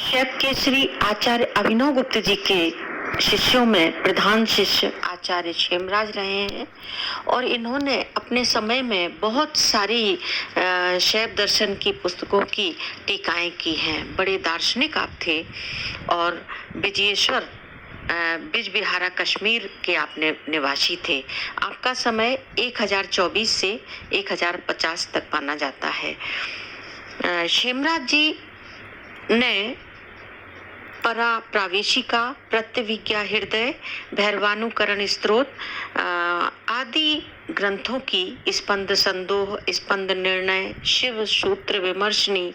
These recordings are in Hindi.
शैव के श्री आचार्य अभिनव गुप्त जी के शिष्यों में प्रधान शिष्य आचार्य क्षेमराज रहे हैं और इन्होंने अपने समय में बहुत सारी शैव दर्शन की पुस्तकों की टीकाएं की हैं। बड़े दार्शनिक आप थे और विजयेश्वर बिजबिहारा कश्मीर के आपने निवासी थे। आपका समय 1024 से 1050 तक माना जाता है। क्षेमराज जी ने परा प्रावेशिका, प्रत्यविज्ञा हृदय, भैरवानुकरण स्तोत्र आदि ग्रंथों की स्पंद संदोह, स्पंद निर्णय, शिव सूत्र विमर्शनी,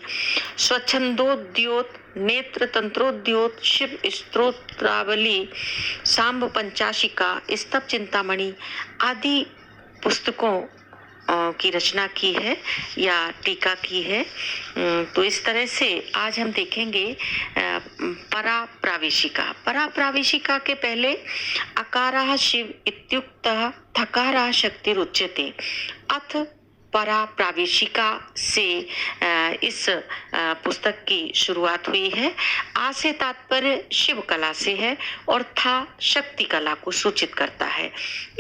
स्वच्छंदोद्योत, नेत्र तंत्रोद्योत, शिव स्तोत्रावली, सांब पंचाशिका, स्तव चिंतामणि आदि पुस्तकों की रचना की है या टीका की है। तो इस तरह से आज हम देखेंगे परा प्रावेशिका। परा प्रावेशिका के पहले अकारः शिव इत्युक्तः थकारः शक्तिरुच्यते। अथ परा प्रावेशिका से इस पुस्तक की शुरुआत हुई है। आ से तात्पर्य शिव कला से है और था शक्ति कला को सूचित करता है।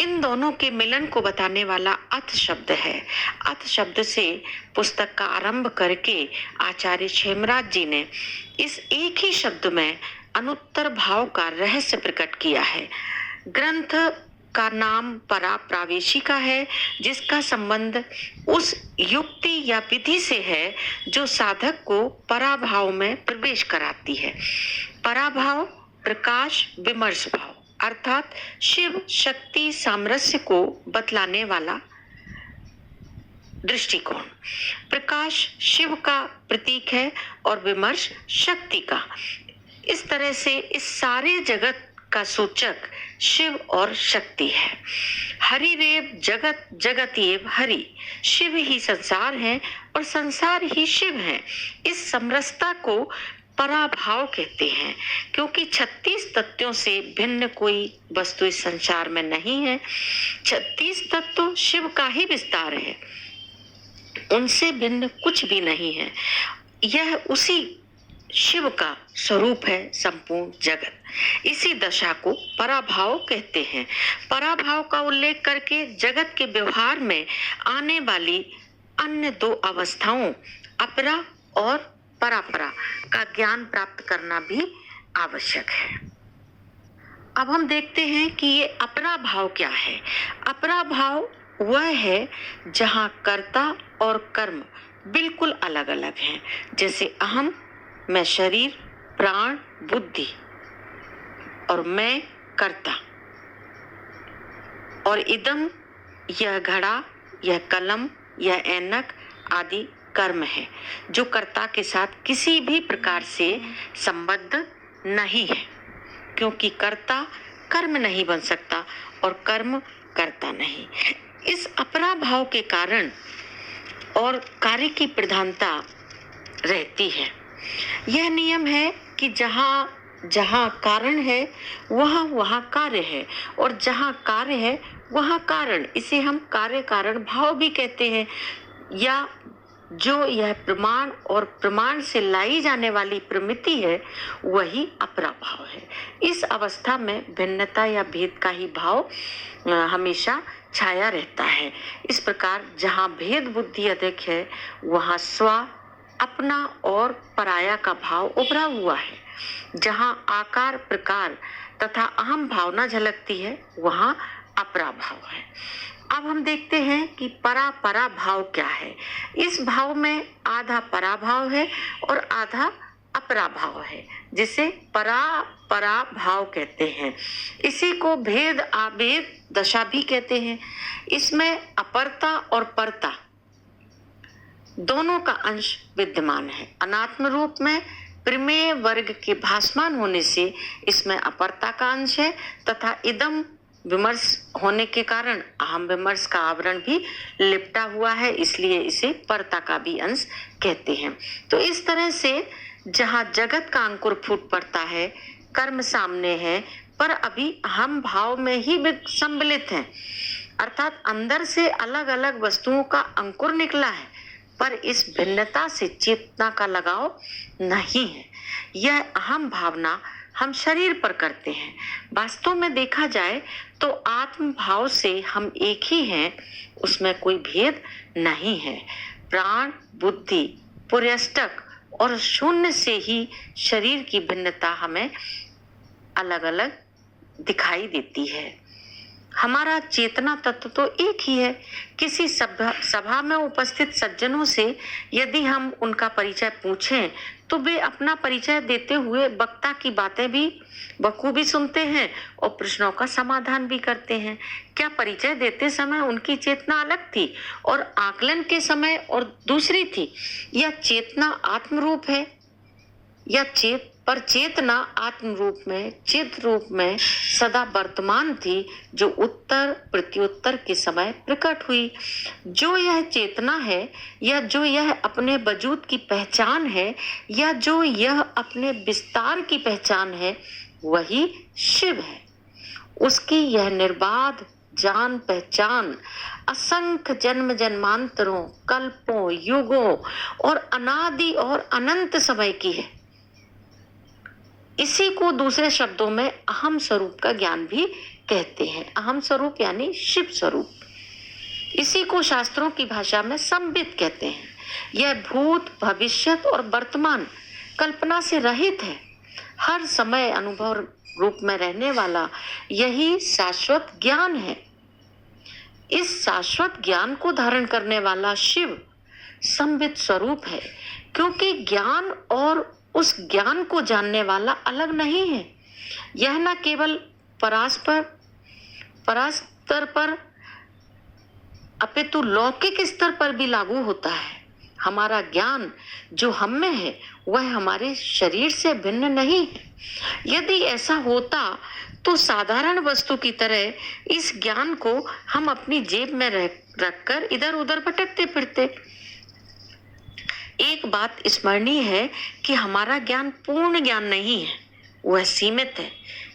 इन दोनों के मिलन को बताने वाला अथ शब्द है। अथ शब्द से पुस्तक का आरंभ करके आचार्य क्षेमराज जी ने इस एक ही शब्द में अनुत्तर भाव का रहस्य प्रकट किया है। ग्रंथ का नाम परा प्रावेशिका है, जिसका संबंध उस युक्ति या विधि से है जो साधक को पराभाव में प्रवेश कराती है। पराभाव प्रकाश विमर्श भाव अर्थात शिव शक्ति सामरस्य को बतलाने वाला दृष्टिकोण। प्रकाश शिव का प्रतीक है और विमर्श शक्ति का। इस तरह से इस सारे जगत का सूचक शिव और शक्ति है। हरिरेव जगत, जगतएव हरि। शिव ही संसार है और संसार ही शिव है। इस समरसता को पराभाव कहते हैं, क्योंकि 36 तत्वों से भिन्न कोई वस्तु इस संसार में नहीं है। 36 तत्व शिव का ही विस्तार है, उनसे भिन्न कुछ भी नहीं है। यह उसी शिव का स्वरूप है संपूर्ण जगत। इसी दशा को पराभाव कहते हैं। पराभाव का उल्लेख करके जगत के व्यवहार में आने वाली अन्य दो अवस्थाओं अपरा और परापरा का ज्ञान प्राप्त करना भी आवश्यक है। अब हम देखते हैं कि ये अपरा भाव क्या है। अपरा भाव वह है जहाँ कर्ता और कर्म बिल्कुल अलग अलग हैं। जैसे अहम मैं शरीर, प्राण, बुद्धि और मैं कर्ता, और इदम यह घड़ा, यह कलम, यह ऐनक आदि कर्म है जो कर्ता के साथ किसी भी प्रकार से संबद्ध नहीं है, क्योंकि कर्ता कर्म नहीं बन सकता और कर्म कर्ता नहीं। इस अपरा भाव के कारण और कार्य की प्रधानता रहती है। यह नियम है कि जहाँ जहाँ कारण है वहाँ कार्य है, और जहाँ कार्य है वहाँ कारण। इसे हम कार्य कारण भाव भी कहते हैं, या जो यह प्रमाण और प्रमाण से लाई जाने वाली प्रमिति है वही अपरा भाव है। इस अवस्था में भिन्नता या भेद का ही भाव हमेशा छाया रहता है। इस प्रकार जहाँ भेद बुद्धि अधिक है वहाँ स्व, अपना और पराया का भाव उभरा हुआ है। जहाँ आकार, प्रकार तथा अहम भावना झलकती है वहाँ अपरा भाव है। अब हम देखते हैं कि परा परा भाव क्या है। इस भाव में आधा परा भाव है और आधा अपरा भाव है, जिसे परा परा भाव कहते हैं। इसी को भेद आभेद दशा भी कहते हैं। इसमें अपरता और परता दोनों का अंश विद्यमान है। अनात्म रूप में प्रमेय वर्ग के भासमान होने से इसमें अपरता का अंश है, तथा इदम विमर्श होने के कारण अहम विमर्श का आवरण भी लिपटा हुआ है, इसलिए इसे परता का भी अंश कहते हैं। तो इस तरह से जहाँ जगत का अंकुर फूट पड़ता है, कर्म सामने है, पर अभी अहम भाव में ही सम्मिलित है, अर्थात अंदर से अलग अलग वस्तुओं का अंकुर निकला है पर इस भिन्नता से चेतना का लगाव नहीं है। यह अहम भावना हम शरीर पर करते हैं। वास्तव में देखा जाए तो आत्म भाव से हम एक ही हैं, उसमें कोई भेद नहीं है। प्राण, बुद्धि, पुर्यष्टक और शून्य से ही शरीर की भिन्नता हमें अलग अलग दिखाई देती है। हमारा चेतना तत्व तो एक ही है। किसी सभा में उपस्थित सज्जनों से यदि हम उनका परिचय पूछें तो वे अपना परिचय देते हुए वक्ता की बातें भी बखूबी सुनते हैं और प्रश्नों का समाधान भी करते हैं। क्या परिचय देते समय उनकी चेतना अलग थी और आकलन के समय और दूसरी थी? यह चेतना आत्म रूप है या चेतना आत्म रूप में, चित रूप में सदा वर्तमान थी, जो उत्तर प्रत्युत्तर के समय प्रकट हुई। जो यह चेतना है या जो यह अपने वजूद की पहचान है या जो यह अपने विस्तार की पहचान है, वही शिव है। उसकी यह निर्बाध जान पहचान असंख्य जन्म जन्मांतरों, कल्पों, युगों और अनादि और अनंत समय की है। इसी को दूसरे शब्दों में अहम स्वरूप का ज्ञान भी कहते हैं। अहम स्वरूप यानी शिव स्वरूप। इसी को शास्त्रों की भाषा में संबित कहते हैं। यह भूत, भविष्यत और वर्तमान कल्पना से रहित है। हर समय अनुभव रूप में रहने वाला यही शाश्वत ज्ञान है। इस शाश्वत ज्ञान को धारण करने वाला शिव संबित स्वरूप है, क्योंकि ज्ञान और उस ज्ञान को जानने वाला अलग नहीं है। यह न केवल परास्पर स्तर पर अपितु लौकिक स्तर पर भी लागू होता है। हमारा ज्ञान जो हम में है वह हमारे शरीर से भिन्न नहीं है। यदि ऐसा होता तो साधारण वस्तु की तरह इस ज्ञान को हम अपनी जेब में रखकर इधर उधर भटकते फिरते। एक बात स्मरणीय है कि हमारा ज्ञान पूर्ण ज्ञान नहीं है, वह सीमित है।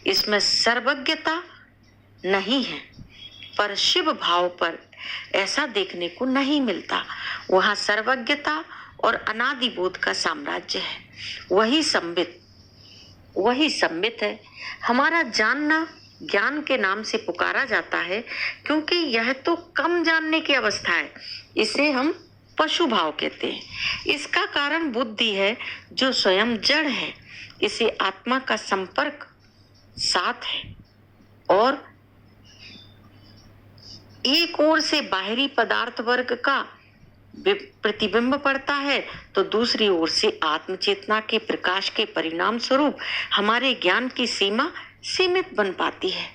इसमें सर्वज्ञता नहीं है। पर शिव भाव पर ऐसा देखने को नहीं मिलता। वहां सर्वज्ञता और अनादि बोध का साम्राज्य है। वही संबित है। हमारा जानना ज्ञान के नाम से पुकारा जाता है, क्योंकि यह तो कम जानने की अवस्था है। इसे हम पशु भाव कहते हैं। इसका कारण बुद्धि है, जो स्वयं जड़ है। इसे आत्मा का संपर्क साथ है और एक ओर से बाहरी पदार्थ वर्ग का प्रतिबिंब पड़ता है तो दूसरी ओर से आत्म चेतना के प्रकाश के परिणाम स्वरूप हमारे ज्ञान की सीमा सीमित बन पाती है।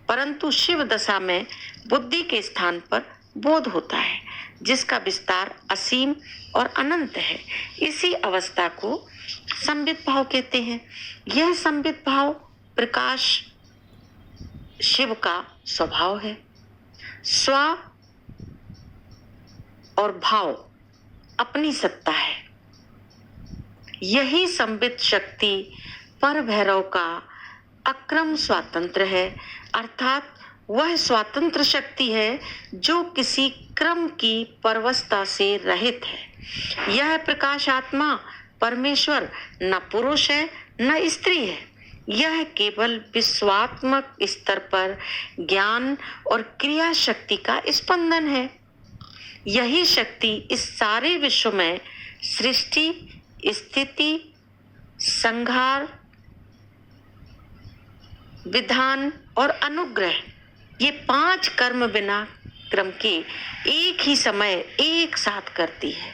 परंतु शिव दशा में बुद्धि के स्थान पर बोध होता है, जिसका विस्तार असीम और अनंत है। इसी अवस्था को संबित भाव कहते हैं। यह संबित भाव प्रकाश शिव का स्वभाव है। स्व और भाव अपनी सत्ता है। यही संबित शक्ति पर भैरव का अक्रम स्वातंत्र है, अर्थात वह स्वतंत्र शक्ति है जो किसी क्रम की परवस्ता से रहित है। यह प्रकाश आत्मा परमेश्वर न पुरुष है न स्त्री है। यह केवल विश्वात्मक स्तर पर ज्ञान और क्रिया शक्ति का स्पंदन है। यही शक्ति इस सारे विश्व में सृष्टि, स्थिति, संहार, विधान और अनुग्रह, ये 5 कर्म बिना क्रम के एक ही समय एक साथ करती है।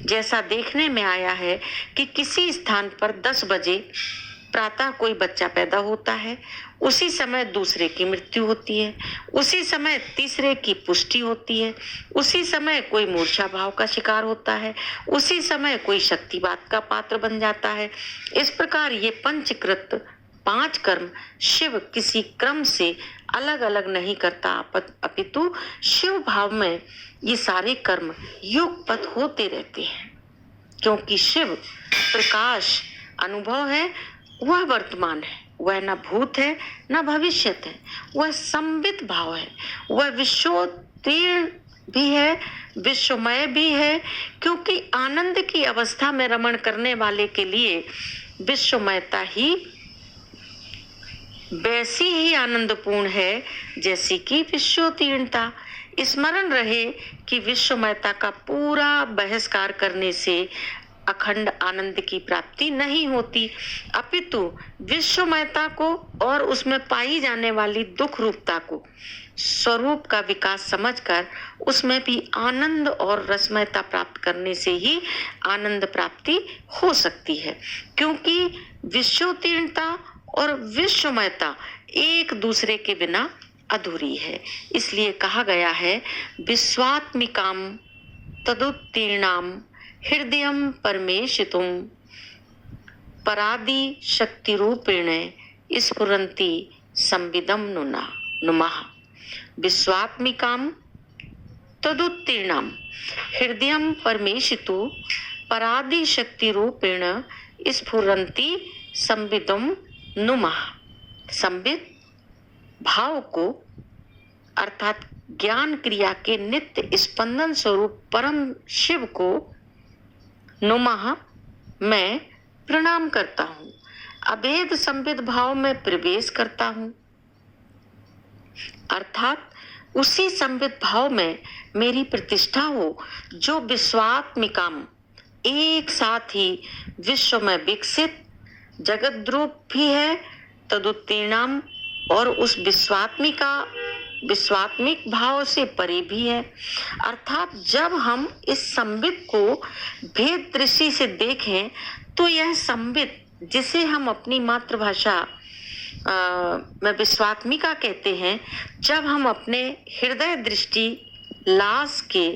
जैसा देखने में आया है कि किसी स्थान पर 10 बजे प्रातः कोई बच्चा पैदा होता है, उसी समय दूसरे की मृत्यु होती है, उसी समय तीसरे की पुष्टि होती है, उसी समय कोई मूर्छा भाव का शिकार होता है, उसी समय कोई शक्तिवाद का पात्र बन जाता है। इस प्रकार ये पंचकृत 5 कर्म शिव किसी क्रम से अलग अलग नहीं करता, अपितु शिव भाव में ये सारे कर्म युगपत होते रहते हैं। क्योंकि शिव प्रकाश अनुभव है, वह वर्तमान है, वह न भूत है न भविष्यत है, वह संबित भाव है, वह विश्वोत्तीर्ण भी है विश्वमय भी है, क्योंकि आनंद की अवस्था में रमण करने वाले के लिए विश्वमयता ही वैसी ही आनंदपूर्ण है जैसी कि विश्वोत्तीर्णता। स्मरण रहे कि विश्वमयता का पूरा बहिष्कार करने से अखंड आनंद की प्राप्ति नहीं होती, अपितु विश्वमयता को और उसमें पाई जाने वाली दुख रूपता को स्वरूप का विकास समझकर उसमें भी आनंद और रसमयता प्राप्त करने से ही आनंद प्राप्ति हो सकती है, क्योंकि विश्वोत्तीर्णता और विश्वमयता एक दूसरे के बिना अधूरी है। इसलिए कहा गया है, विश्वात्मिकाम तदुत्तीर्णाम हृदयम परमेशितुम परादि शक्ति रूपेण स्फुरन्ति संविदम नुमः। विश्वात्मिकाम तदुत्तीर्णाम हृदयम परमेशितु परादि शक्ति रूपेण स्फुरन्ति संविदम नुमः। संविद भाव को अर्थात ज्ञान क्रिया के नित्य स्पंदन स्वरूप परम शिव को नुमः मैं प्रणाम करता हूँ, अभेद संविद भाव में प्रवेश करता हूँ, अर्थात उसी संविद भाव में मेरी प्रतिष्ठा हो जो विश्वात्मिकाम एक साथ ही विश्व में विकसित जगत रूप भी है, तदुत्तीर्णाम और उस विश्वात्मिक भाव से परे भी है। अर्थात जब हम इस संविद को भेद दृष्टि से देखें तो यह संविद जिसे हम अपनी मातृभाषा में विश्वात्मिका कहते हैं, जब हम अपने हृदय दृष्टि लास के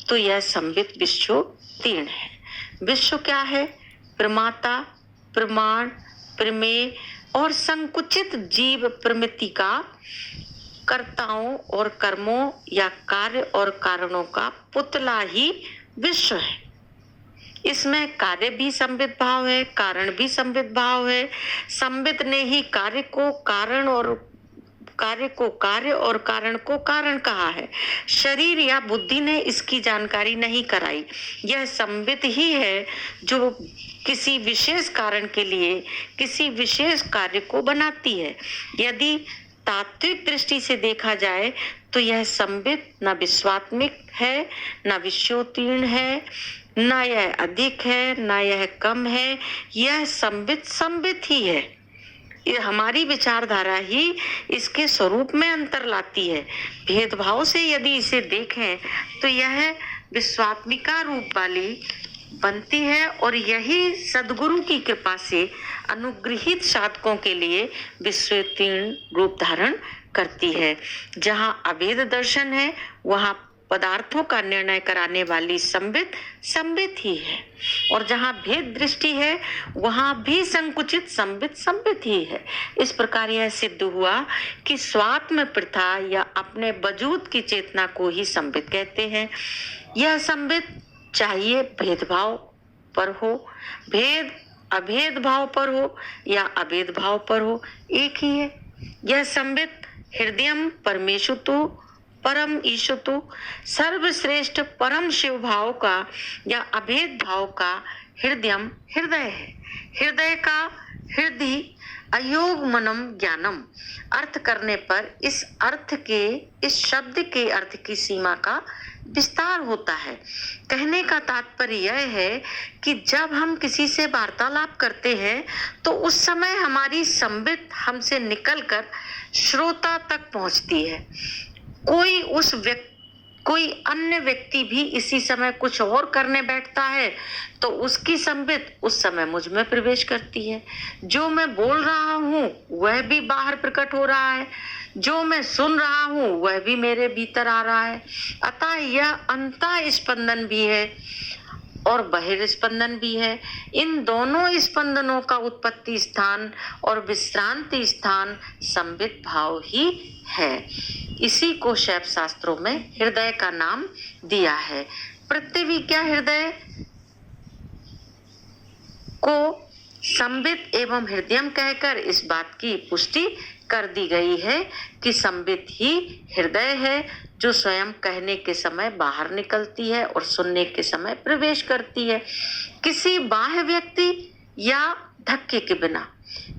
तो यह संविद विश्वोत्तीर्ण है। विश्व क्या है? प्रमाता, प्रमाण, प्रमेय और संकुचित जीव प्रमिति का कर्ताओं और कर्मों या कार्य और कारणों का पुतला ही विश्व है। इसमें कार्य भी संविद भाव है, कारण भी संविद भाव है। संविद ने ही कार्य को कारण और कारण को कारण कहा है। शरीर या बुद्धि ने इसकी जानकारी नहीं कराई। यह संविद ही है जो किसी विशेष कारण के लिए किसी विशेष कार्य को बनाती है। यदि तात्विक दृष्टि से देखा जाए तो यह संविद न विश्वात्मिक है, न विश्वोत्तीर्ण है, न यह अधिक है, न यह कम है। यह संविद ही है। ये हमारी विचारधारा ही इसके स्वरूप में अंतर लाती है। भेदभाव से यदि इसे देखें तो यह विश्वात्मिका रूप वाली बनती है और यही सद्गुरु की कृपा से अनुग्रहित साधकों के लिए विश्वोत्तीर्ण रूप धारण करती है। जहाँ अभेद दर्शन है वहाँ पदार्थों का निर्णय कराने वाली संविद ही है, और जहाँ भेद दृष्टि है वहाँ भी संकुचित संविद ही है। इस प्रकार यह सिद्ध हुआ कि स्वात्म प्रथा या अपने वजूद की चेतना को ही संविद कहते हैं। यह संविद चाहिए भेदभाव पर हो, अभेद भाव पर हो या अभेद भाव पर हो, एक ही है। यह संविद हृदयम परमेशुतु परम ईशुतु सर्वश्रेष्ठ परम शिव भाव का या अभेद भाव का हृदय है। हृदय का हृदय अयोग मनम ज्ञानम अर्थ करने पर इस शब्द के अर्थ की सीमा का विस्तार होता है। कहने का तात्पर्य यह है कि जब हम किसी से वार्तालाप करते हैं तो उस समय हमारी संविद हमसे निकलकर श्रोता तक पहुंचती है। कोई अन्य व्यक्ति भी इसी समय कुछ और करने बैठता है तो उसकी संविद उस समय मुझ में प्रवेश करती है। जो मैं बोल रहा हूँ वह भी बाहर प्रकट हो रहा है, जो मैं सुन रहा हूँ वह भी मेरे भीतर आ रहा है। अतः यह अंतः स्पंदन भी है और बहिर्स्पंदन भी है। इन दोनों स्पंदनों का उत्पत्ति स्थान और विश्रांति स्थान संविद भाव ही है। इसी को शैव शास्त्रों में हृदय का नाम दिया है। पृथ्वी क्या हृदय को संबित एवं हृदयम कहकर इस बात की पुष्टि कर दी गई है कि संबित ही हृदय है, जो स्वयं कहने के समय बाहर निकलती है और सुनने के समय प्रवेश करती है, किसी बाह्य व्यक्ति या धक्के के बिना।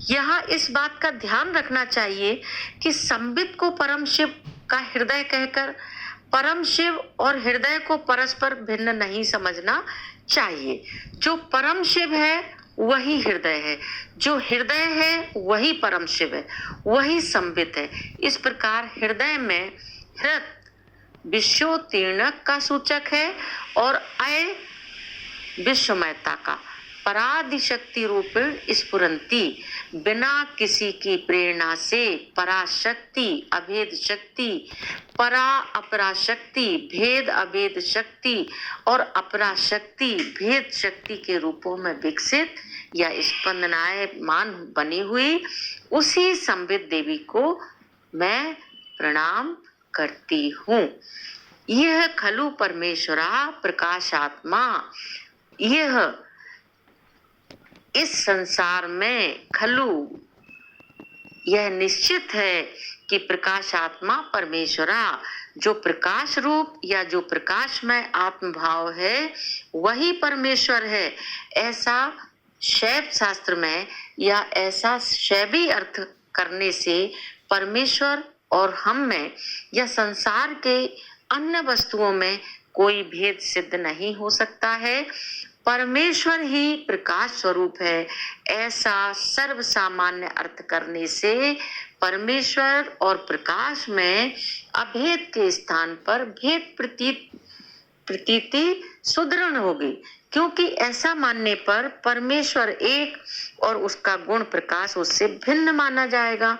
यहाँ इस बात का ध्यान रखना चाहिए कि संबित को परम शिव का हृदय कहकर परम शिव और हृदय को परस्पर भिन्न नहीं समझना चाहिए। जो परम शिव है वही हृदय है, जो हृदय है वही परम शिव है, वही संबित है। इस प्रकार हृदय में हृत विश्वोत्तीर्ण का सूचक है और अय विश्वमयता का। परादि शक्ति रूपेण स्फुरंती, बिना किसी की प्रेरणा से पराशक्ति अभेद शक्ति, परा अपरा शक्ति, भेद अभेद शक्ति और अपरा शक्ति भेद शक्ति के रूपों में विकसित या स्पंदनायमान बनी हुई उसी संबित देवी को मैं प्रणाम करती हूँ। यह खलु परमेश्वरा प्रकाशात्मा, यह इस संसार में खलु यह निश्चित है कि प्रकाशात्मा परमेश्वरा, जो प्रकाश रूप या जो प्रकाशमय आत्मभाव है वही परमेश्वर है। ऐसा शैव शास्त्र में या ऐसा शैवी अर्थ करने से परमेश्वर और हम में या संसार के अन्य वस्तुओं में कोई भेद सिद्ध नहीं हो सकता है। परमेश्वर ही प्रकाश स्वरूप है, ऐसा सर्व सामान्य अर्थ करने से परमेश्वर और प्रकाश में अभेद के स्थान पर भेद प्रतीति सुदृढ़ होगी, क्योंकि ऐसा मानने पर परमेश्वर एक और उसका गुण प्रकाश उससे भिन्न माना जाएगा।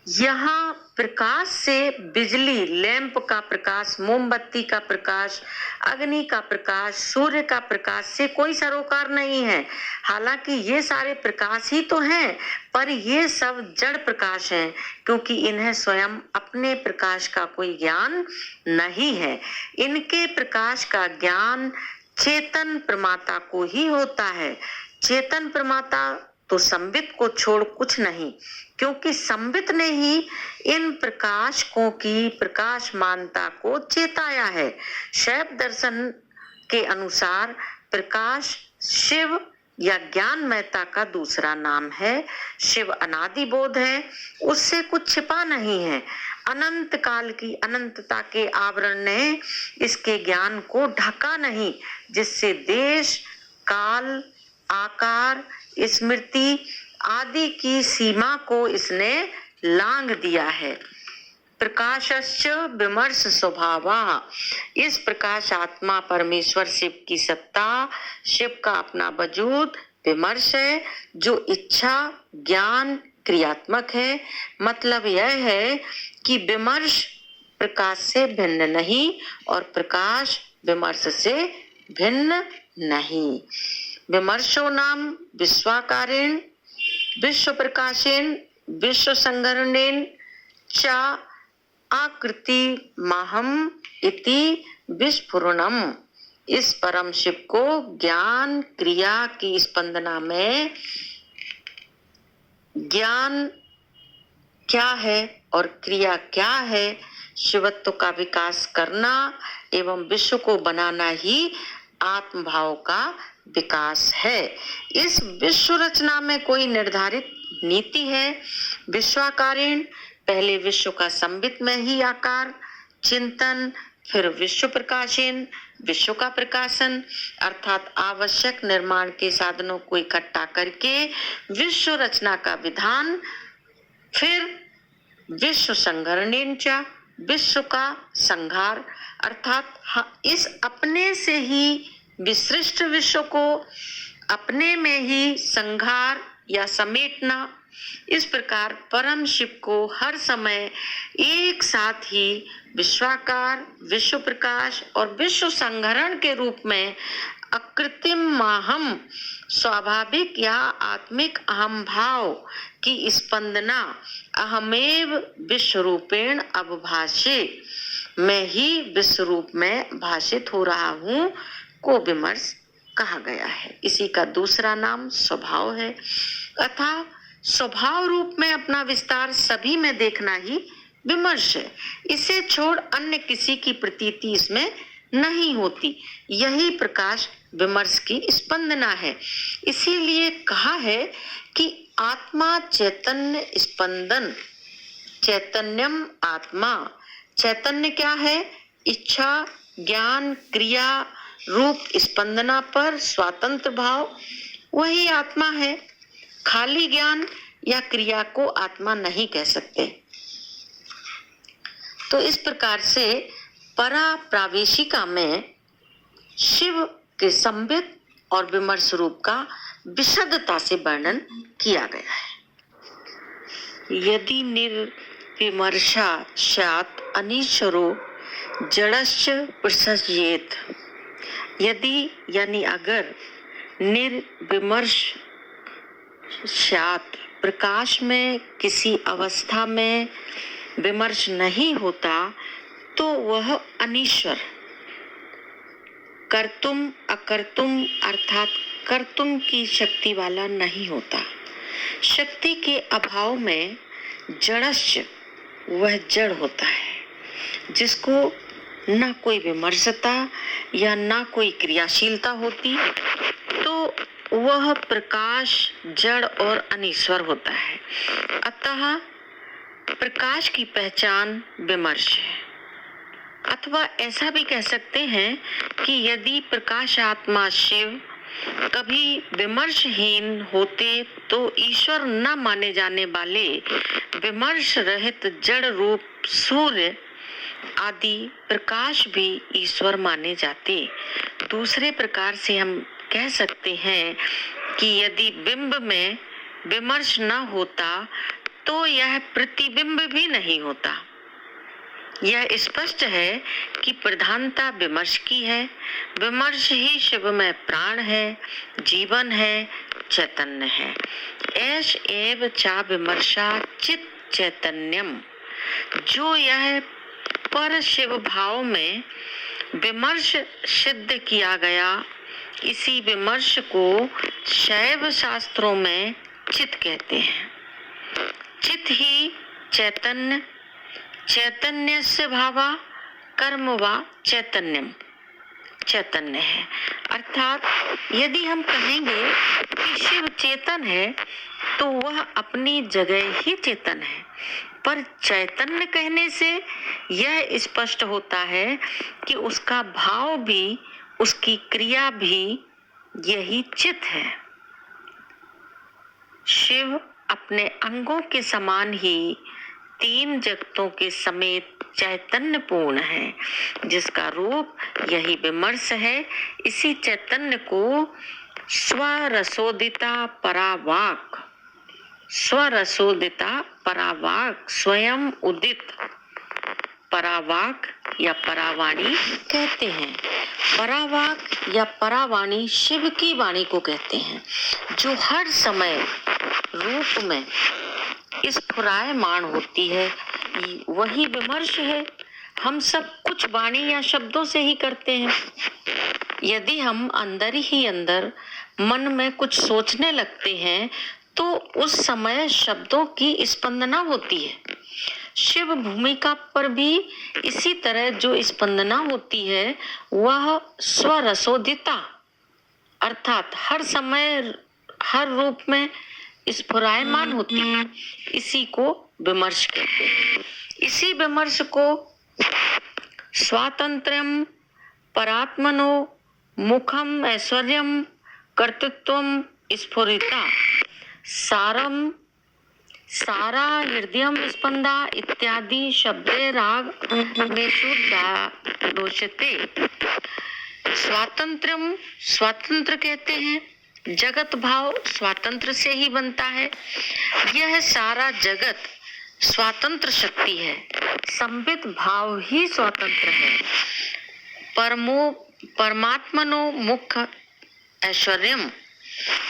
यहाँ प्रकाश से बिजली, लैंप का प्रकाश, मोमबत्ती का प्रकाश, अग्नि का प्रकाश, सूर्य का प्रकाश से कोई सरोकार नहीं है। हालांकि ये सारे प्रकाश ही तो हैं, पर ये सब जड़ प्रकाश हैं, क्योंकि इन्हें स्वयं अपने प्रकाश का कोई ज्ञान नहीं है। इनके प्रकाश का ज्ञान चेतन प्रमाता को ही होता है। चेतन प्रमाता तो संबित को छोड़ कुछ नहीं, क्योंकि संबित ने ही इन प्रकाशकों की प्रकाशमानता को चेताया है। शैव दर्शन के अनुसार प्रकाश शिव या ज्ञानमयता का दूसरा नाम है। शिव अनादि बोध है, उससे कुछ छिपा नहीं है। अनंत काल की अनंतता के आवरण ने इसके ज्ञान को ढका नहीं, जिससे देश, काल, आकार, स्मृति आदि की सीमा को इसने लांघ दिया है। प्रकाशश्च विमर्श स्वभावा, इस प्रकाश आत्मा परमेश्वर शिव की सत्ता, शिव का अपना वजूद विमर्श है, जो इच्छा ज्ञान क्रियात्मक है। मतलब यह है कि विमर्श प्रकाश से भिन्न नहीं और प्रकाश विमर्श से भिन्न नहीं। विमर्शो नाम विश्वाकारेण विश्व प्रकाशेन विश्व संगरणेन च आकृति महम इति विस्फुरणम। इस परम शिव को ज्ञान क्रिया की स्पंदना में ज्ञान क्या है और क्रिया क्या है, शिवत्व का विकास करना एवं विश्व को बनाना ही आत्मभाव का विकास है। इस विश्व रचना में कोई निर्धारित नीति है। विश्वाकारेण, पहले विश्व का संबित में ही आकार चिंतन, फिर विश्व प्रकाशन, विश्व का प्रकाशन, अर्थात आवश्यक निर्माण के साधनों को इकट्ठा करके विश्व रचना का विधान, फिर विश्व संगरणेन च, विश्व का संहार, अर्थात इस अपने से ही विसृष्ट विश्व को अपने में ही संहार या समेटना। इस प्रकार परम शिव को हर समय एक साथ ही विश्वाकार, विश्व प्रकाश और विश्व संहरण के रूप में अकृत्रिम माहम, स्वाभाविक या आत्मिक अहम भाव की स्पंदना अहमेव विश्व रूपेण अवभाषे, मैं ही विश्व रूप में भाषित हो रहा हूँ, को विमर्श कहा गया है। इसी का दूसरा नाम स्वभाव है, अतः स्वभाव रूप में अपना विस्तार सभी में देखना ही विमर्श है। इसे छोड़ अन्य किसी की प्रतीति इसमें नहीं होती। यही प्रकाश विमर्श की स्पंदना है। इसीलिए कहा है कि आत्मा चैतन्य स्पंदन, चैतन्यम आत्मा। चैतन्य क्या है? इच्छा, ज्ञान, क्रिया रूप स्पंदना पर स्वतंत्र भाव, वही आत्मा है। खाली ज्ञान या क्रिया को आत्मा नहीं कह सकते। तो इस प्रकार से परा प्रावेशिका में शिव के संबित और विमर्श रूप का विशदता से वर्णन किया गया है। यदि निर्विमर्शा स्यात् अनीश्वरो जड़श्च प्रसज्येत। यदि यानी अगर निर्विमर्श स्यात् प्रकाश में किसी अवस्था में विमर्श नहीं होता तो वह अनीश्वर, कर्तुम अकर्तुम अर्थात कर्तुम की शक्ति वाला नहीं होता। शक्ति के अभाव में जड़श्च, वह जड़ होता है जिसको ना कोई विमर्शता या ना कोई क्रियाशीलता होती, तो वह प्रकाश जड़ और अनीश्वर होता है। अतः प्रकाश की पहचान विमर्श है। अथवा ऐसा भी कह सकते हैं कि यदि प्रकाश आत्मा शिव कभी विमर्शहीन होते तो ईश्वर न माने जाने वाले विमर्श रहित जड़ रूप सूर्य आदि प्रकाश भी ईश्वर माने जाते। दूसरे प्रकार से हम कह सकते हैं कि यदि बिंब में विमर्श न होता तो यह प्रतिबिंब भी नहीं होता। यह स्पष्ट है कि प्रधानता विमर्श की है। विमर्श ही शिव में प्राण है, जीवन है, चैतन्य है। ऐश एव चा विमर्शा चित चैतन्यम। जो यह पर शिव भाव में विमर्श सिद्ध किया गया, इसी विमर्श को शैव शास्त्रों में चित कहते हैं। चित ही चैतन्य, चैतन्य से भावा कर्म व चैतन्यम, चैतन्य है। अर्थात यदि हम कहेंगे कि शिव चेतन है तो वह अपनी जगह ही चेतन है, पर चैतन्य कहने से यह स्पष्ट होता है कि उसका भाव भी, उसकी क्रिया भी यही चित है। शिव अपने अंगों के समान ही तीन जगतों के समेत चैतन्य पूर्ण है, जिसका रूप यही विमर्श है। इसी चैतन्य को स्वरसोदिता परावाक, स्वरसोदिता परावाक, स्वयं उदित परावाक या परावाणी कहते हैं। परावाक या परावाणी शिव की वाणी को कहते हैं, जो हर समय रूप में स्फुरायमान होती है। वही विमर्श है। हम सब कुछ वाणी या शब्दों से ही करते हैं। यदि हम अंदर ही अंदर मन में कुछ सोचने लगते हैं तो उस समय शब्दों की स्पंदना होती है। शिव भूमिका पर भी इसी तरह जो स्पंदना होती है वह स्वरसोदिता अर्थात हर समय हर रूप में स्फुरायमान होती है। इसी को विमर्श कहते हैं। इसी विमर्श को स्वातंत्र्यम परात्मनो मुखम ऐश्वर्यम कर्तृत्वम स्फुरिता सारम सारा हृदयम स्पंदा इत्यादि शब्दे राग में शुद्धारोचते। स्वातंत्र्यम स्वातंत्र कहते हैं। जगत भाव स्वातंत्र से ही बनता है। यह सारा जगत स्वातंत्र शक्ति है। संबित भाव ही स्वतंत्र है। परमात्मनो मुख ऐश्वर्यम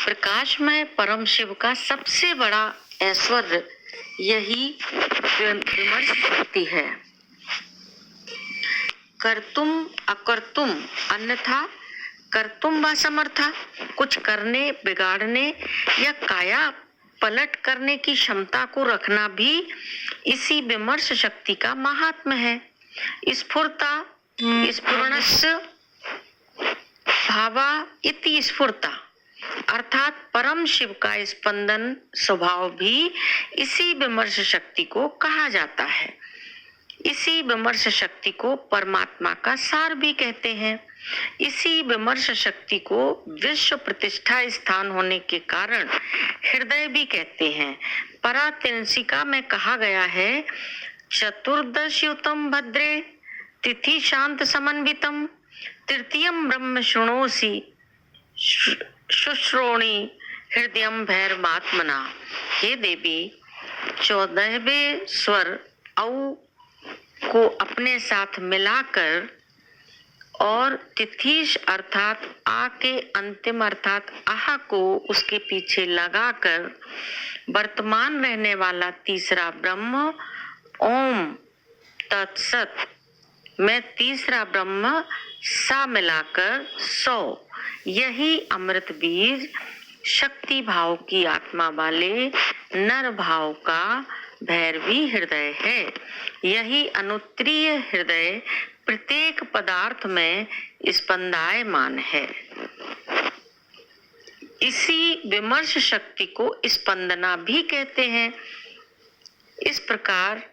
प्रकाश में परम शिव का सबसे बड़ा ऐश्वर्य यही विमर्श शक्ति है। कर्तुम अकर्तुम अन्यथा कर्तुम वा समर्था, कुछ करने, बिगाड़ने या काया पलट करने की क्षमता को रखना भी इसी विमर्श शक्ति का महात्म्य है। स्फुरता, स्फुरणस्य भावा इति स्फुरता, अर्थात परम शिव का स्पंदन स्वभाव भी इसी विमर्श शक्ति को कहा जाता है। इसी विमर्श शक्ति को परमात्मा का सार भी कहते हैं। इसी विमर्श शक्ति को विश्व प्रतिष्ठा स्थान होने के कारण हृदय भी कहते हैं। परातिंसिका में कहा गया है, चतुर्दशयुतम भद्रे तिथि शांत समन्वितम तृतीयम ब्रह्म शृणोसि शुश्रोणि हृदयम भैरवात्मना। हे देवी, 14वें स्वर औ को अपने साथ मिलाकर और तिथिश अर्थात आ के अंतिम अर्थात आह को उसके पीछे लगाकर वर्तमान रहने वाला तीसरा ब्रह्म ओम तत्सत में तीसरा ब्रह्म सा मिलाकर 100, यही अमृत बीज शक्ति भाव की आत्मा वाले नर भाव का भैरवी हृदय है। यही अनुत्तरीय हृदय प्रत्येक पदार्थ में स्पंदायमान है। इसी विमर्श शक्ति को स्पंदना भी कहते हैं। इस प्रकार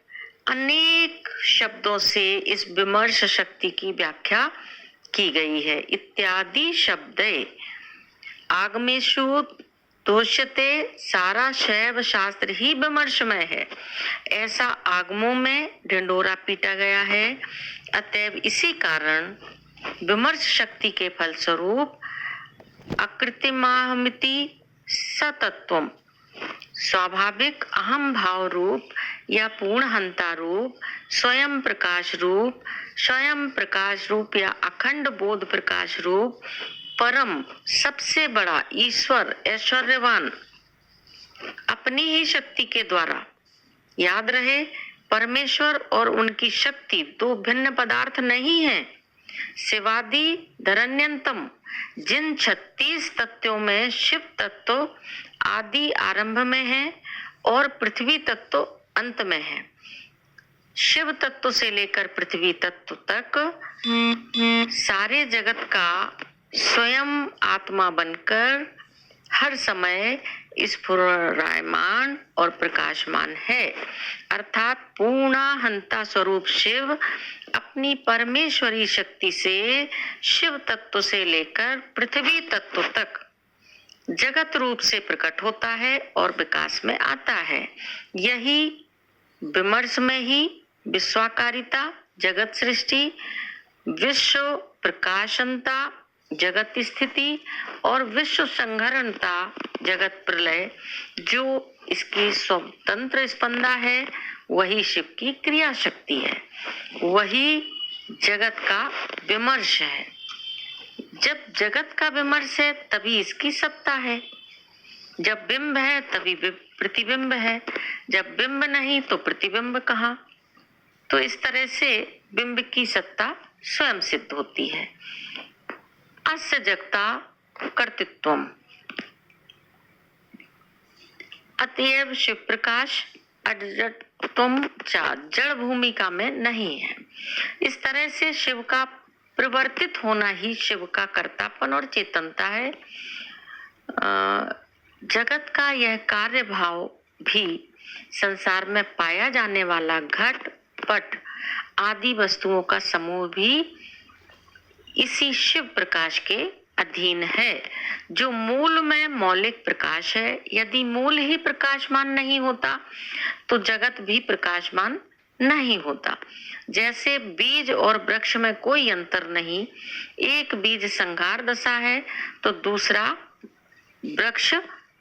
अनेक शब्दों से इस विमर्श शक्ति की व्याख्या की गई है। इत्यादि शब्दे आगमेषु दोष्यते, सारा शैव शास्त्र ही विमर्शमय है, ऐसा आगमों में ढिंडोरा पीटा गया है। अतएव इसी कारण विमर्श शक्ति के फलस्वरूप अकृत्रिमाहमिति सतत्वम, स्वाभाविक अहम भाव रूप या पूर्णहंता रूप, स्वयं प्रकाश रूप या अखंड बोध प्रकाश रूप परम सबसे बड़ा ईश्वर ऐश्वर्यवान अपनी ही शक्ति के द्वारा, याद रहे परमेश्वर और उनकी शक्ति दो भिन्न पदार्थ नहीं है। शिवादि धरण्यंतम, जिन 36 तत्वों में शिव तत्व आदि आरंभ में है और पृथ्वी तत्व अंत में है। शिव तत्व से लेकर पृथ्वी तत्व तक सारे जगत का स्वयं आत्मा बनकर हर समय स्फुरायमान और प्रकाशमान है। अर्थात पूर्णाहंता स्वरूप शिव अपनी परमेश्वरी शक्ति से शिव तत्व से लेकर पृथ्वी तत्व तक जगत रूप से प्रकट होता है और विकास में आता है। यही विमर्श में ही विश्वाकारिता, जगत सृष्टि, विश्व प्रकाशनता, जगत स्थिति और विश्व संहरणता, जगत प्रलय, जो इसकी स्वतंत्र स्पंदा है, वही शिव की क्रिया शक्ति है, वही जगत का विमर्श है। जब जगत का विमर्श है तभी इसकी सत्ता है। जब बिंब है तभी प्रतिबिंब है, जब बिंब नहीं तो प्रतिबिंब कहाँ। तो इस तरह से बिंब की सत्ता स्वयं सिद्ध होती है। अस्य जगता कर्तृत्वम, अतएव शिव प्रकाश अजडत्वम जड़ भूमिका में नहीं है। इस तरह से शिव का प्रवर्तित होना ही शिव का कर्तापन और चेतनता है। जगत का यह कार्य भाव भी संसार में पाया जाने वाला घट पट आदि वस्तुओं का समूह भी इसी शिव प्रकाश के अधीन है, जो मूल में मौलिक प्रकाश है। यदि मूल ही प्रकाशमान नहीं होता तो जगत भी प्रकाशमान नहीं होता। जैसे बीज और वृक्ष में कोई अंतर नहीं, एक बीज संहार दशा है तो दूसरा वृक्ष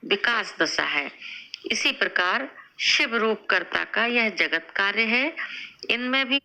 विकास दशा है। इसी प्रकार शिव रूप कर्ता का यह जगत कार्य है। इनमें भी